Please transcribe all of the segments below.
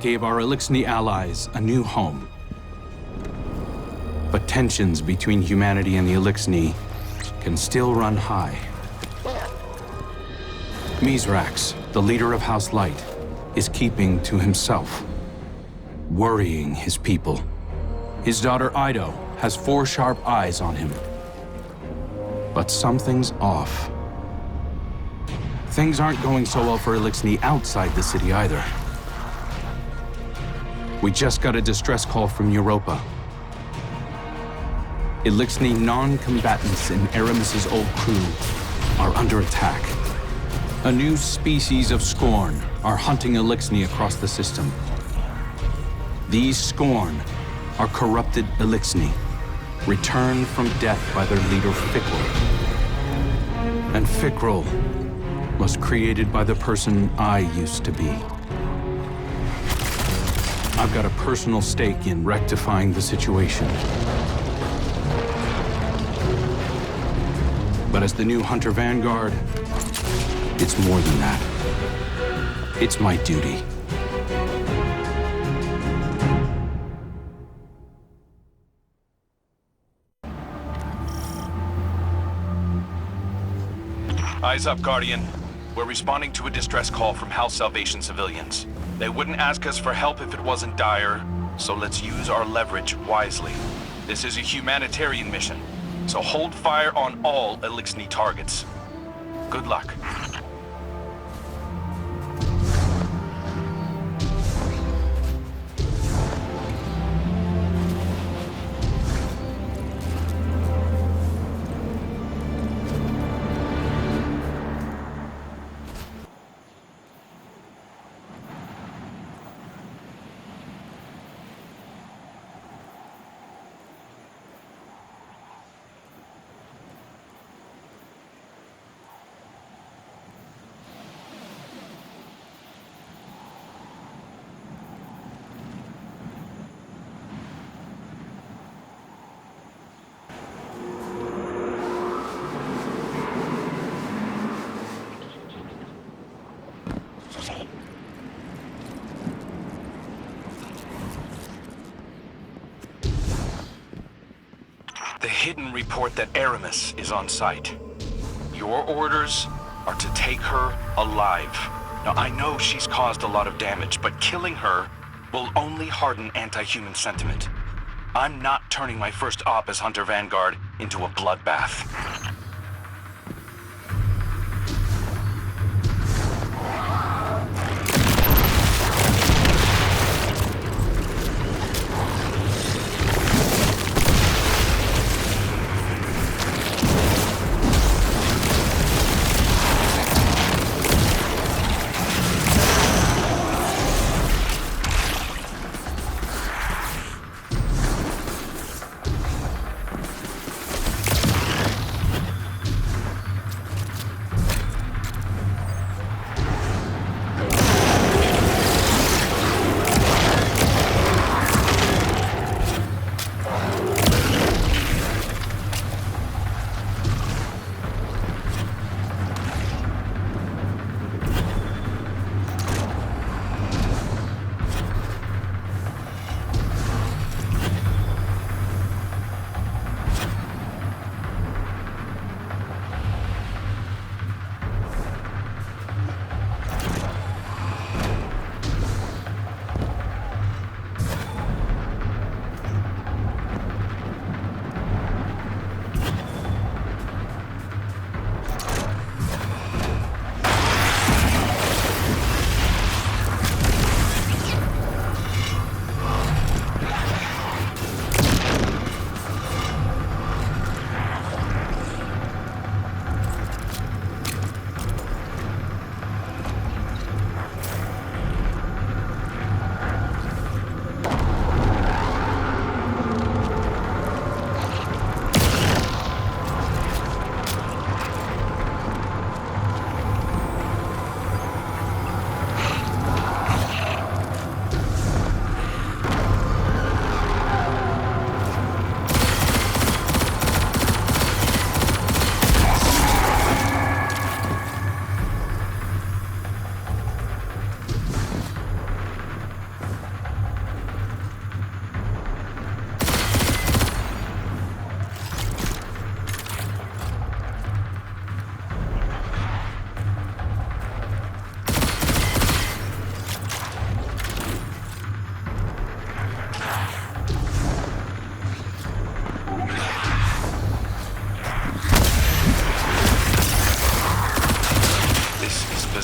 gave our Elixni allies a new home. But tensions between humanity and the Elixni can still run high. Mizrax, the leader of House Light, is keeping to himself, worrying his people. His daughter Ido has 4 sharp eyes on him. But something's off. Things aren't going so well for Elixni outside the city either. We just got a distress call from Europa. Elixni non-combatants in Aramis's old crew are under attack. A new species of Scorn are hunting Elixni across the system. These Scorn are corrupted Elixni, returned from death by their leader Fikrul. And Fikrul was created by the person I used to be. I've got a personal stake in rectifying the situation. But as the new Hunter Vanguard, it's more than that. It's my duty. Eyes up, Guardian. We're responding to a distress call from House Salvation civilians. They wouldn't ask us for help if it wasn't dire, so let's use our leverage wisely. This is a humanitarian mission, so hold fire on all Elixni targets. Good luck. The hidden report that Aramis is on site. Your orders are to take her alive. Now, I know she's caused a lot of damage, but killing her will only harden anti-human sentiment. I'm not turning my first op as Hunter Vanguard into a bloodbath.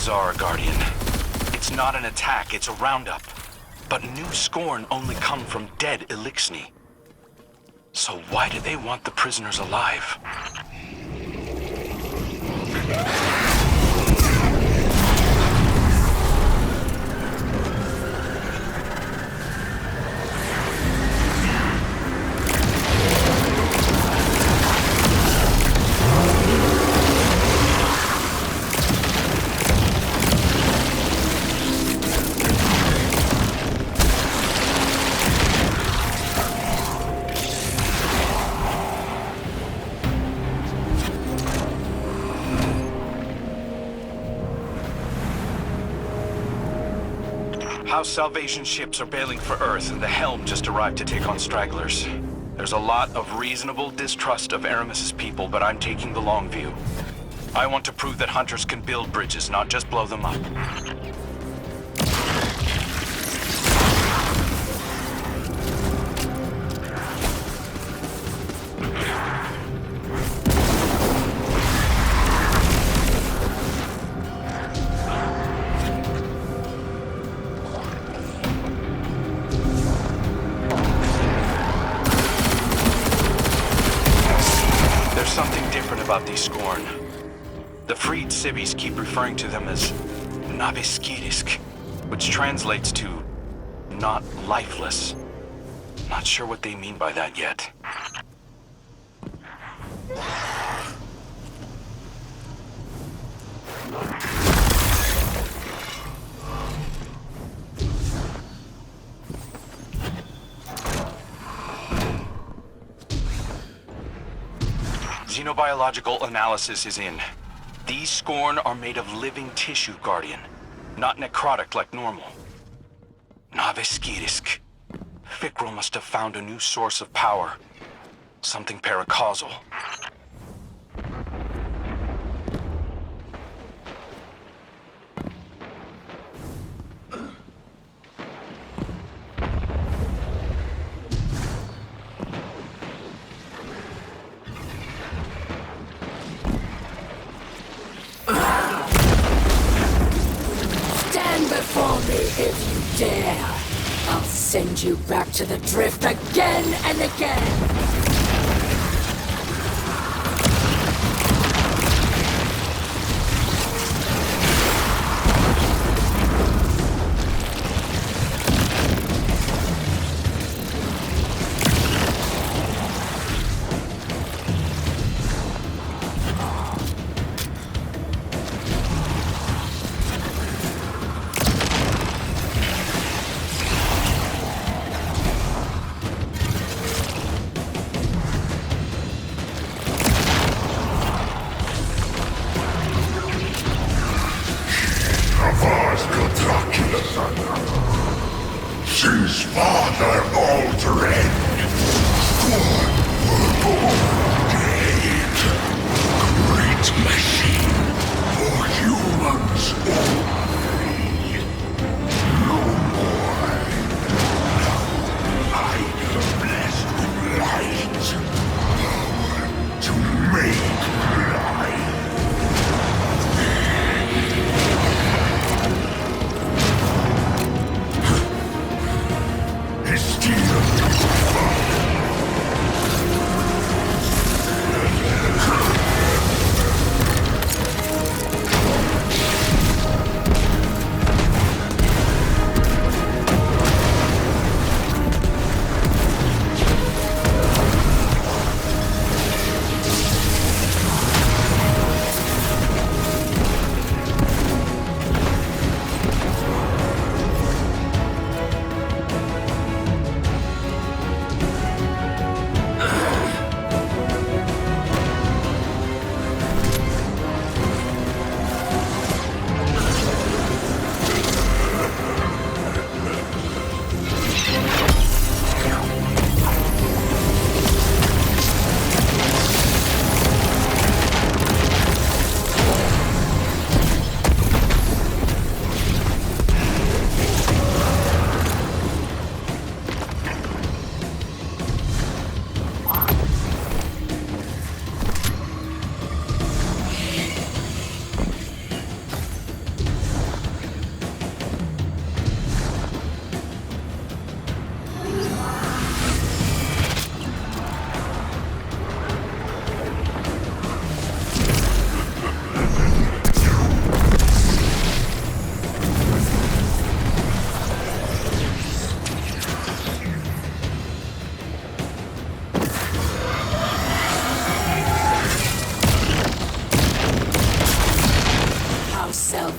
bizarre, Guardian. It's not an attack, it's a roundup. But new Scorn only come from dead Elixni. So why do they want the prisoners alive? House Salvation ships are bailing for Earth, and the Helm just arrived to take on stragglers. There's a lot of reasonable distrust of Aramis's people, but I'm taking the long view. I want to prove that hunters can build bridges, not just blow them up. About these Scorn. The freed civvies keep referring to them as Naviskirisk, which translates to not lifeless. Not sure what they mean by that yet. Xenobiological analysis is in. These Scorn are made of living tissue, Guardian. Not necrotic like normal. Naviskirisk. Fikrul must have found a new source of power. Something paracausal. If you dare, I'll send you back to the drift again and again! His father Aldred. Great machine for humans only. No more. I am blessed with light. Power to make light.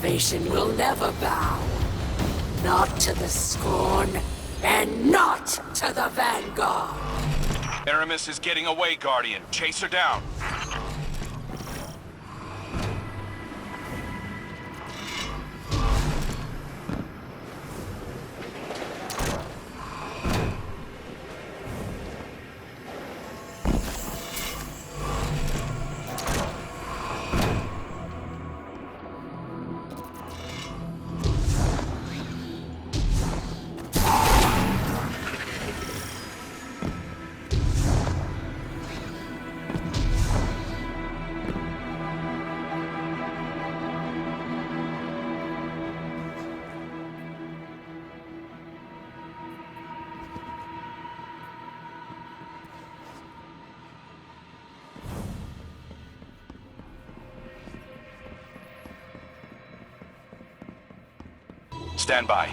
Salvation will never bow. Not to the Scorn, and not to the Vanguard. Aramis is getting away, Guardian. Chase her down. Stand by.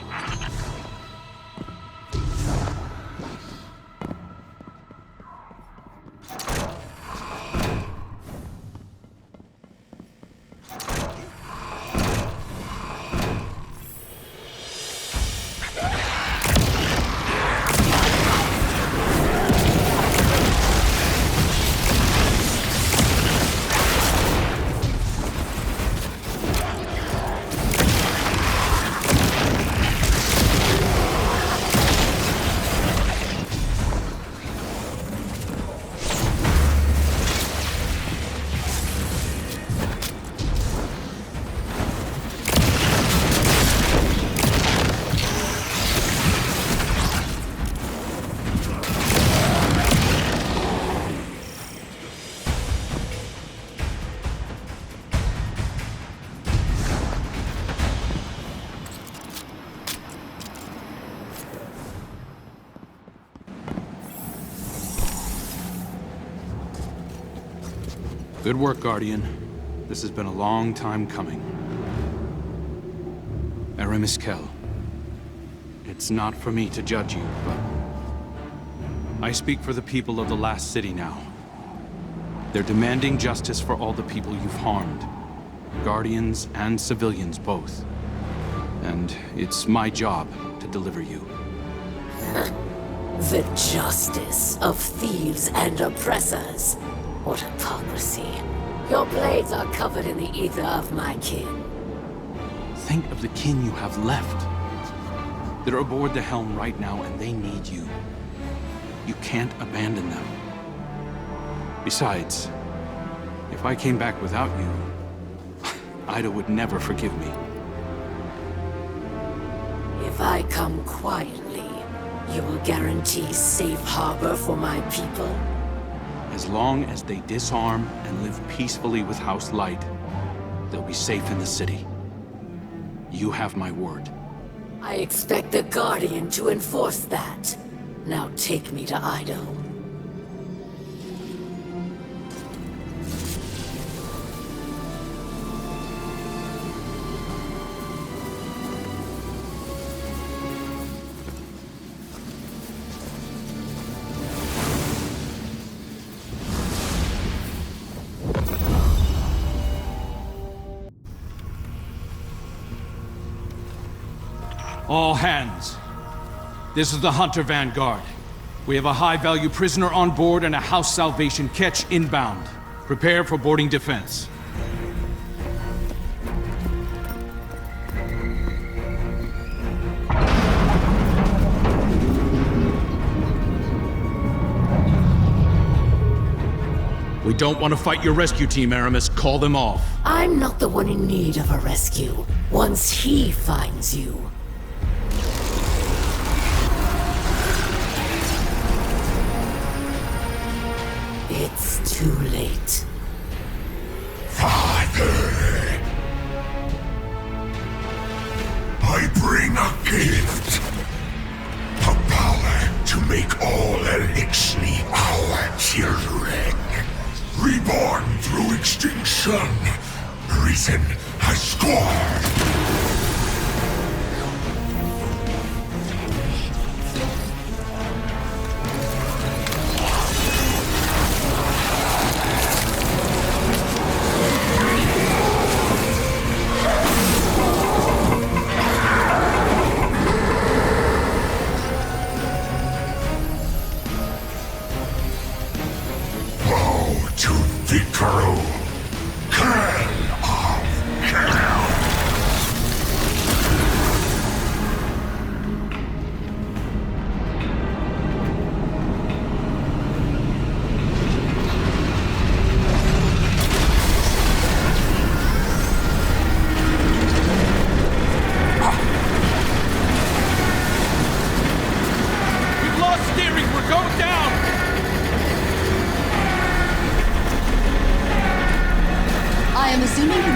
Good work, Guardian. This has been a long time coming. Aramis Kell. It's not for me to judge you, but I speak for the people of the last city now. They're demanding justice for all the people you've harmed. Guardians and civilians both. And it's my job to deliver you. The justice of thieves and oppressors. What hypocrisy. Your blades are covered in the ether of my kin. Think of the kin you have left. They're aboard the helm right now, and they need you. You can't abandon them. Besides, if I came back without you, Ida would never forgive me. If I come quietly, you will guarantee safe harbor for my people? As long as they disarm and live peacefully with House Light, they'll be safe in the city. You have my word. I expect the Guardian to enforce that. Now take me to Ido. All hands. This is the Hunter Vanguard. We have a high-value prisoner on board and a House Salvation catch inbound. Prepare for boarding defense. We don't want to fight your rescue team, Aramis. Call them off. I'm not the one in need of a rescue. Once he finds you. It's too late. Father, I bring a gift. The power to make all Elixni our children. Reborn through extinction, risen as scorn.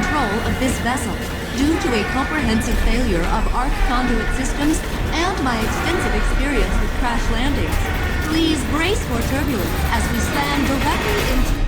control of this vessel due to a comprehensive failure of arc conduit systems and my extensive experience with crash landings. Please brace for turbulence as we slam directly into...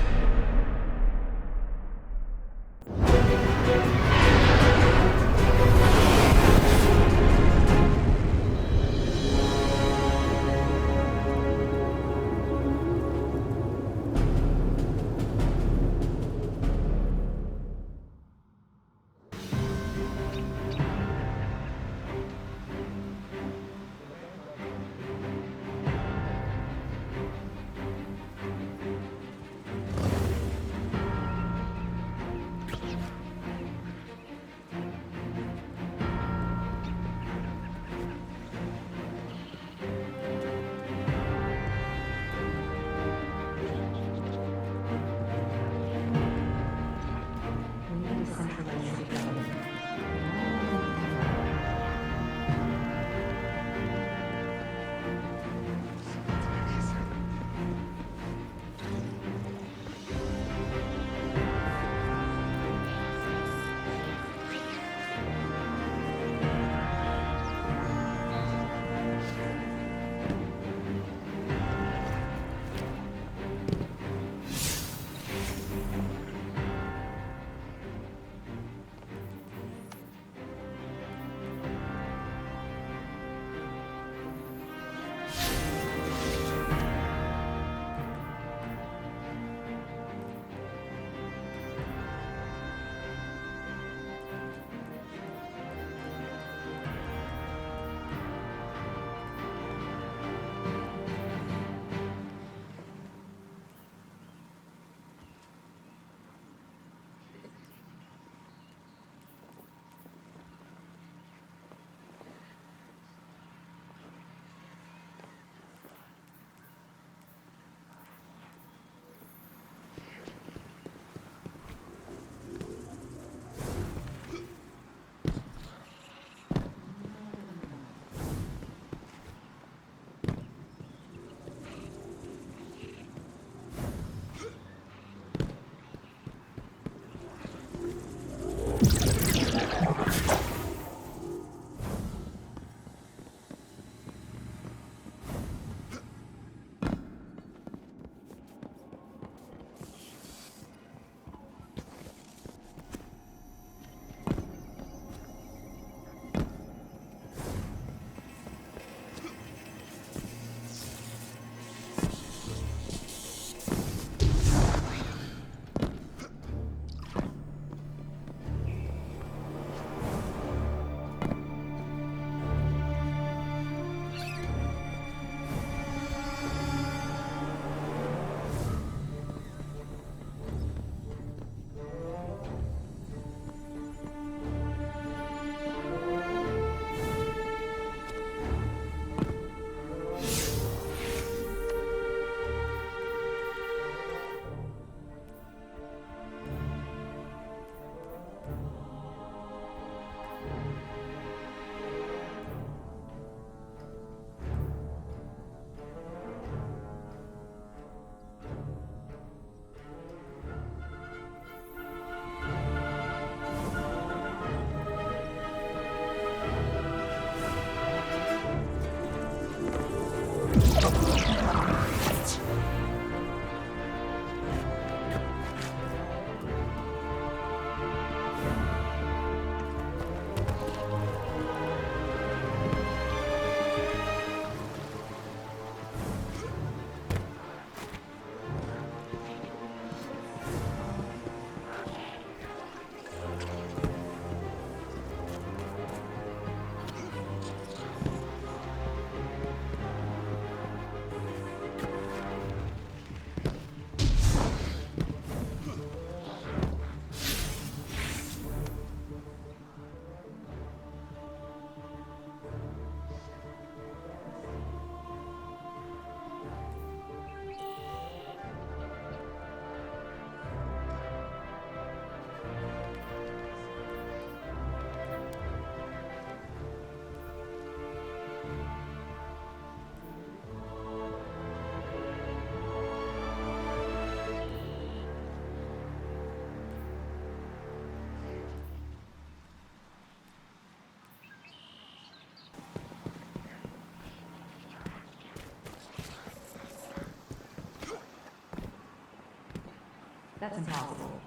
That's impossible.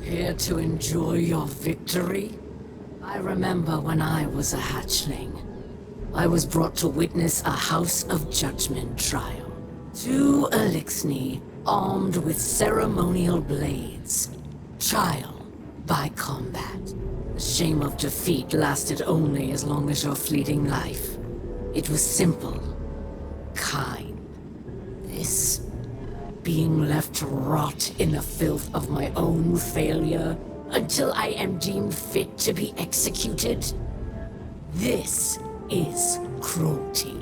Here to enjoy your victory? I remember when I was a hatchling. I was brought to witness a House of Judgment trial. 2 Elixni, armed with ceremonial blades. Trial by combat. The shame of defeat lasted only as long as your fleeting life. It was simple. Kind. This... being left to rot in the filth of my own failure until I am deemed fit to be executed. This is cruelty.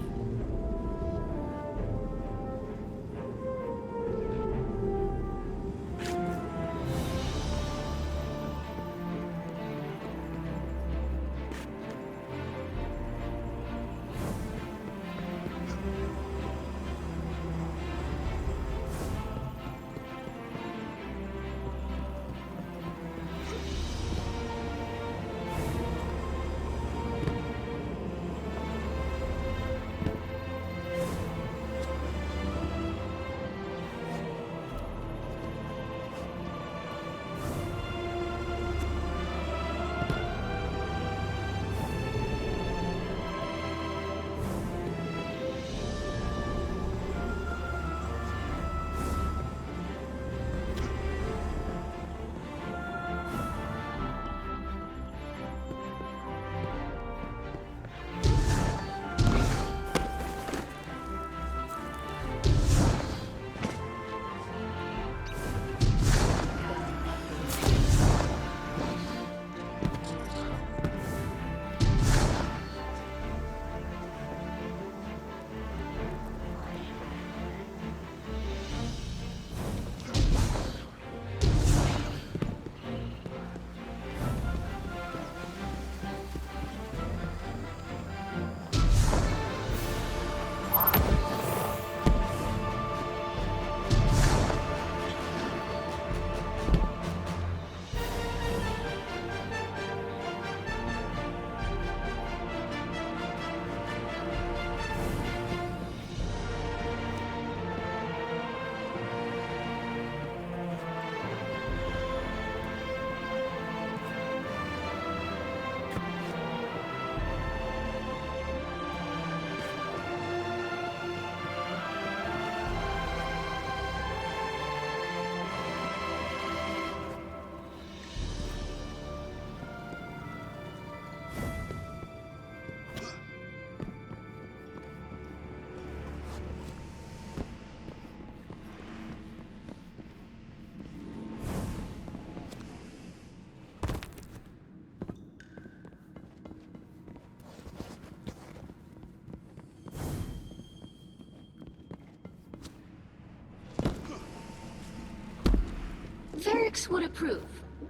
Ferrix would approve,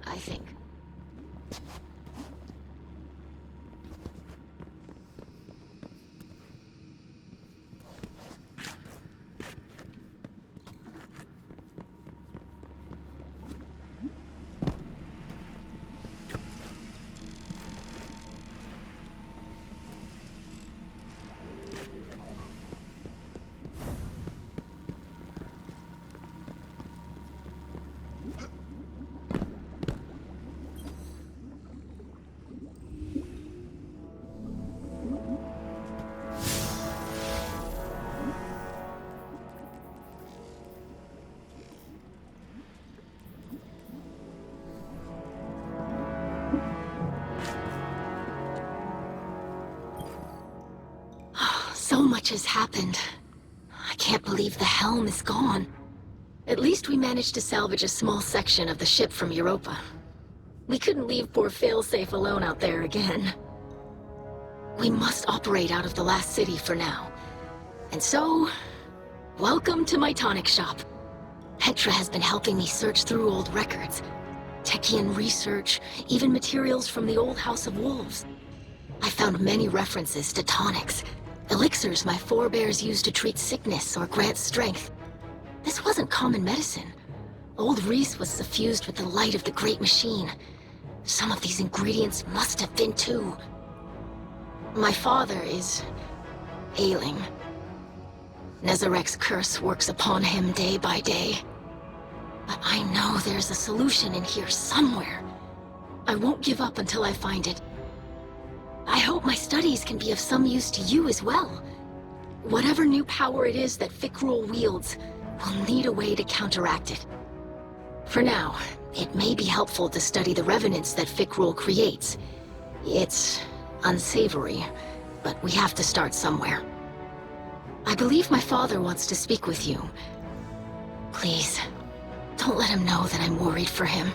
I think. So much has happened. I can't believe the helm is gone. At least we managed to salvage a small section of the ship from Europa. We couldn't leave poor Failsafe alone out there again. We must operate out of the last city for now. And so, welcome to my tonic shop. Petra has been helping me search through old records. Techian research, even materials from the old House of Wolves. I found many references to tonics, elixirs my forebears used to treat sickness or grant strength. This wasn't common medicine. Old Reese was suffused with the light of the Great Machine. Some of these ingredients must have been too. My father is ailing. Nezarek's curse works upon him day by day. But I know there's a solution in here somewhere. I won't give up until I find it. I hope my studies can be of some use to you as well. Whatever new power it is that Fikrul wields, we'll need a way to counteract it. For now, it may be helpful to study the revenants that Fikrul creates. It's unsavory, but we have to start somewhere. I believe my father wants to speak with you. Please, don't let him know that I'm worried for him.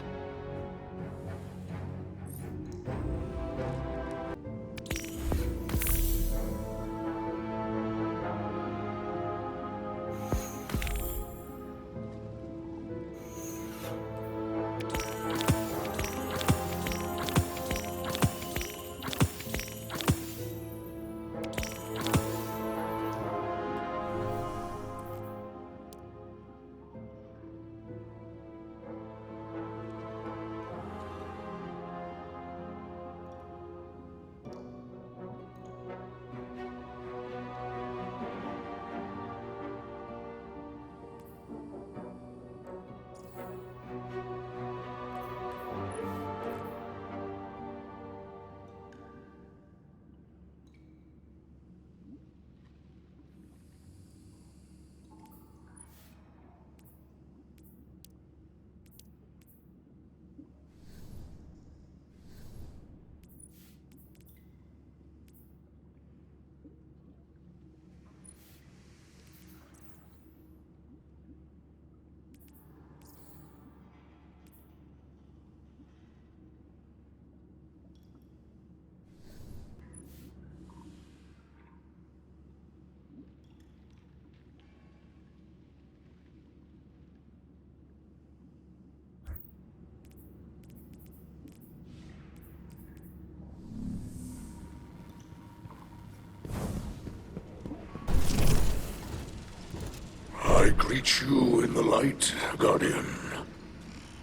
I greet you in the light, Guardian.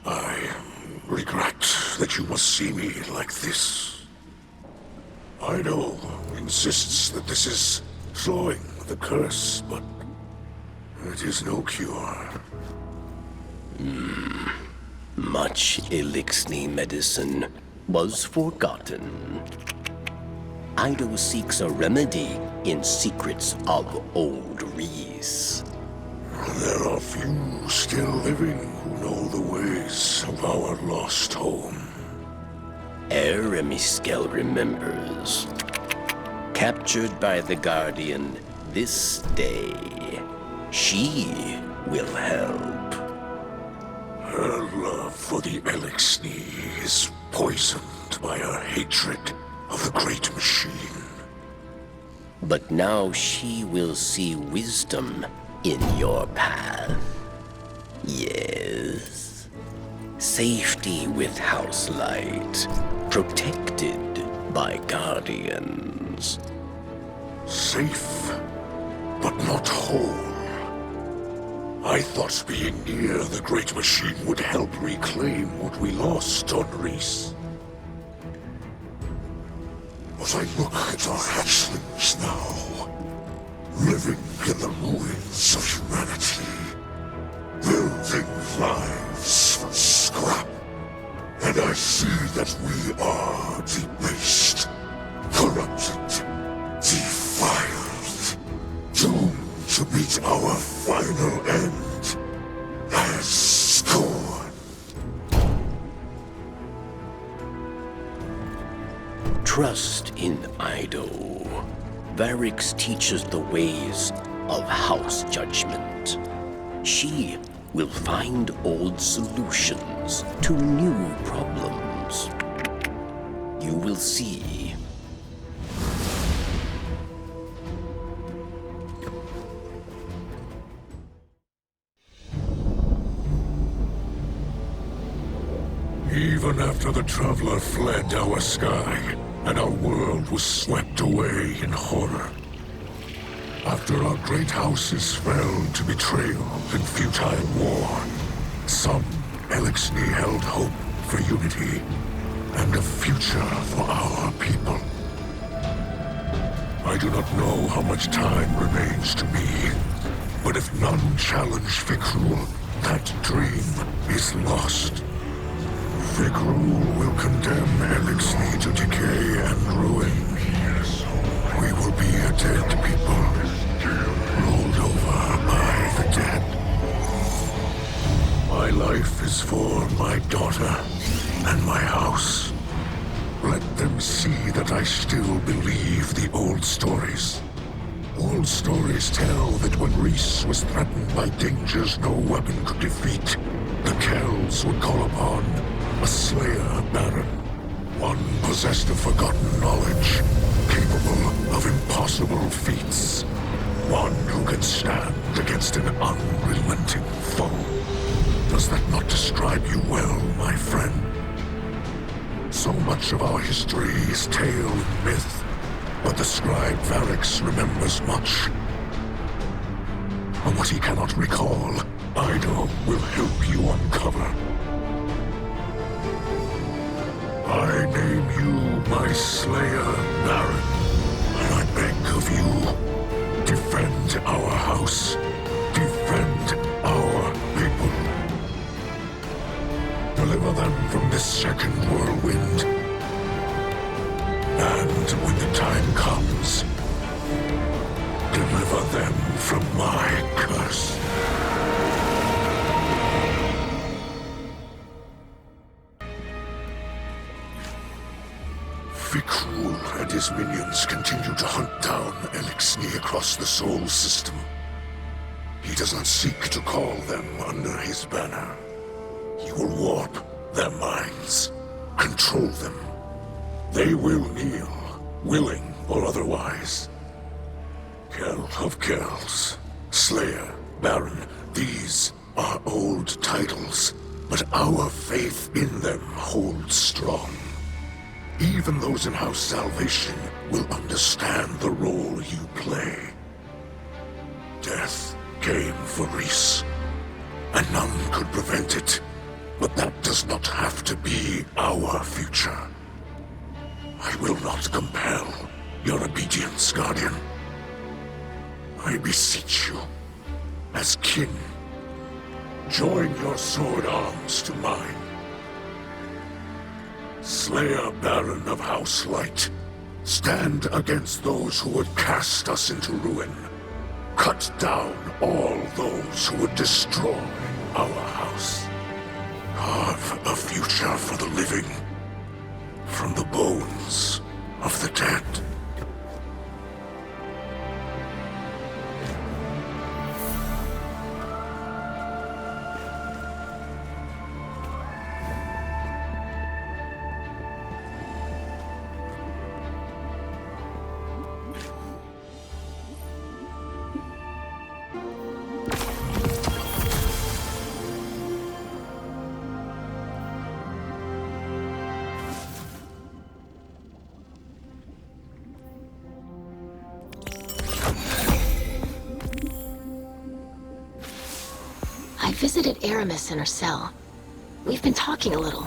I regret that you must see me like this. Ido insists that this is slowing the curse, but it is no cure. Much Elixni medicine was forgotten. Ido seeks a remedy in secrets of old Reese. There are few still living who know the ways of our lost home. Eremiskel remembers. Captured by the Guardian this day, she will help. Her love for the Elixni is poisoned by her hatred of the Great Machine. But now she will see wisdom in your path. Yes. Safety with house light, protected by guardians. Safe, but not whole. I thought being near the Great Machine would help reclaim what we lost on Reese. But I look at our hatchlings now, living in the ruins of humanity, building lives from scrap, and I see that we are debased, corrupted, defiled, doomed to meet our final end as scorn. Trust in Ido. Varix teaches the ways of house judgment. She will find old solutions to new problems. You will see. Even after the Traveler fled our sky, and our world was swept away in horror. After our great houses fell to betrayal and futile war, some Elixni held hope for unity and a future for our people. I do not know how much time remains to me, but if none challenge Fikrul, that dream is lost. Fikrul will condemn Elixni to decay and ruin. We will be a dead people, rolled over by the dead. My life is for my daughter and my house. Let them see that I still believe the old stories. Old stories tell that when Reese was threatened by dangers no weapon could defeat, the Kells would call upon a Slayer Baron, one possessed of forgotten knowledge, capable of impossible feats, one who can stand against an unrelenting foe. Does that not describe you well, my friend? So much of our history is tale and myth, but the scribe Varix remembers much. But what he cannot recall, Ido will help you uncover. I name you my Slayer Baron, and I beg of you, defend our house, defend our people. Deliver them from this second whirlwind. And when the time comes, deliver them from my curse. Fikrul and his minions continue to hunt down Elixni across the Soul System. He does not seek to call them under his banner. He will warp their minds, control them. They will kneel, willing or otherwise. Kell of Kells, Slayer, Baron, these are old titles, but our faith in them holds strong. Even those in House Salvation will understand the role you play. Death came for Reese, and none could prevent it. But that does not have to be our future. I will not compel your obedience, Guardian. I beseech you, as kin, join your sword arms to mine. Slayer Baron of House Light, stand against those who would cast us into ruin. Cut down all those who would destroy our house. Carve a future for the living from the bones of the dead. I visited Aramis in her cell. We've been talking a little.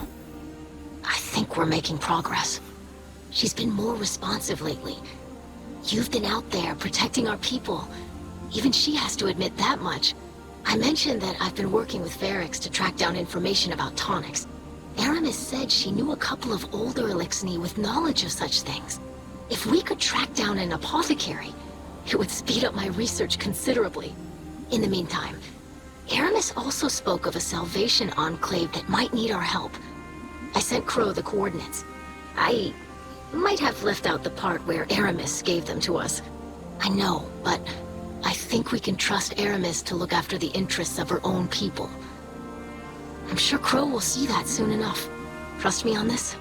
I think we're making progress. She's been more responsive lately. You've been out there protecting our people. Even she has to admit that much. I mentioned that I've been working with Varix to track down information about tonics. Aramis said she knew a couple of older Elixni with knowledge of such things. If we could track down an apothecary, it would speed up my research considerably. In the meantime, Aramis also spoke of a Salvation Enclave that might need our help. I sent Crow the coordinates. I might have left out the part where Aramis gave them to us. I know, but I think we can trust Aramis to look after the interests of her own people. I'm sure Crow will see that soon enough. Trust me on this?